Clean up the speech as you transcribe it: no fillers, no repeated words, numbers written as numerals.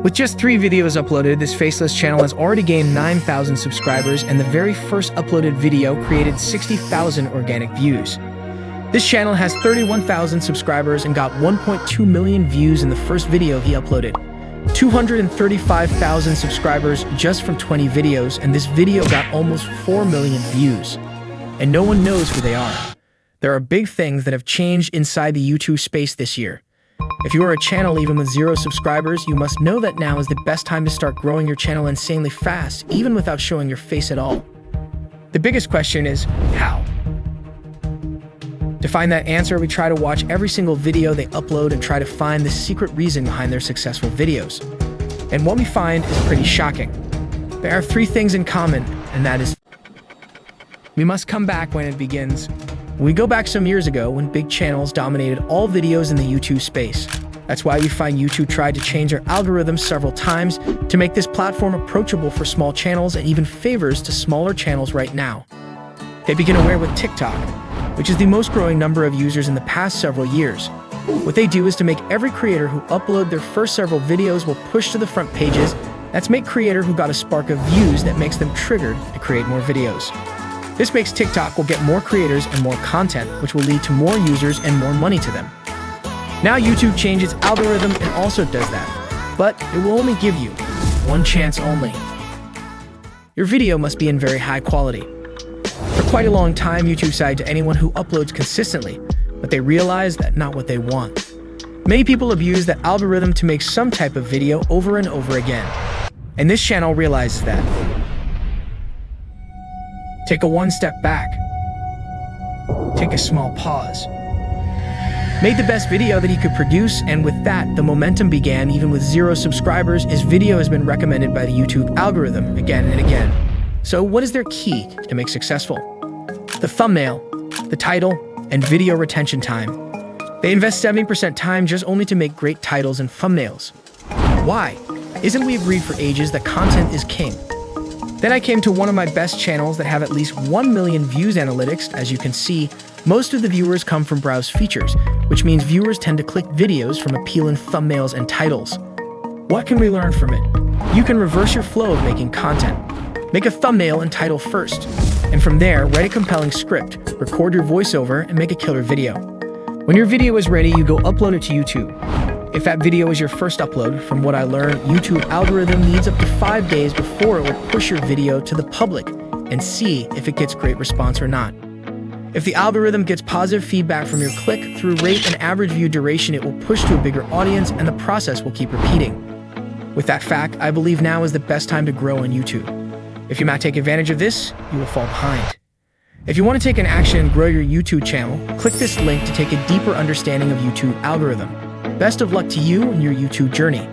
With just 3 videos uploaded, this Faceless channel has already gained 9,000 subscribers, and the very first uploaded video created 60,000 organic views. This channel has 31,000 subscribers and got 1.2 million views in the first video he uploaded. 235,000 subscribers just from 20 videos, and this video got almost 4 million views. And no one knows who they are. There are big things that have changed inside the YouTube space this year. If you are a channel even with 0 subscribers, you must know that now is the best time to start growing your channel insanely fast, even without showing your face at all. The biggest question is, how? To find that answer, we try to watch every single video they upload and try to find the secret reason behind their successful videos. And what we find is pretty shocking. There are 3 things in common, and that is, we must come back when it begins. We go back some years ago when big channels dominated all videos in the YouTube space. That's why we find YouTube tried to change their algorithm several times to make this platform approachable for small channels and even favors to smaller channels right now. They begin aware with TikTok, which is the most growing number of users in the past several years. What they do is to make every creator who upload their first several videos will push to the front pages. That's make creator who got a spark of views that makes them triggered to create more videos. This makes TikTok will get more creators and more content, which will lead to more users and more money to them. Now YouTube changed its algorithm and also does that, but it will only give you one chance only. Your video must be in very high quality. For quite a long time, YouTube said to anyone who uploads consistently, but they realize that's not what they want. Many people abuse the algorithm to make some type of video over and over again. And this channel realizes that. Take a one step back. Take a small pause. Made the best video that he could produce, and with that, the momentum began. Even with 0 subscribers, his video has been recommended by the YouTube algorithm again and again. So what is their key to make successful? The thumbnail, the title, and video retention time. They invest 70% time just only to make great titles and thumbnails. Why? Isn't we agreed for ages that content is king? Then I came to one of my best channels that have at least 1 million views analytics. As you can see, most of the viewers come from browse features, which means viewers tend to click videos from appealing thumbnails and titles. What can we learn from it? You can reverse your flow of making content. Make a thumbnail and title first, and from there, write a compelling script, record your voiceover, and make a killer video. When your video is ready, you go upload it to YouTube. If that video is your first upload, from what I learned, YouTube algorithm needs up to 5 days before it will push your video to the public and see if it gets great response or not. If the algorithm gets positive feedback from your click-through rate and average view duration, it will push to a bigger audience, and the process will keep repeating. With that fact, I believe now is the best time to grow on YouTube. If you not take advantage of this, you will fall behind. If you want to take an action and grow your YouTube channel, click this link to take a deeper understanding of YouTube algorithm. Best of luck to you in your YouTube journey.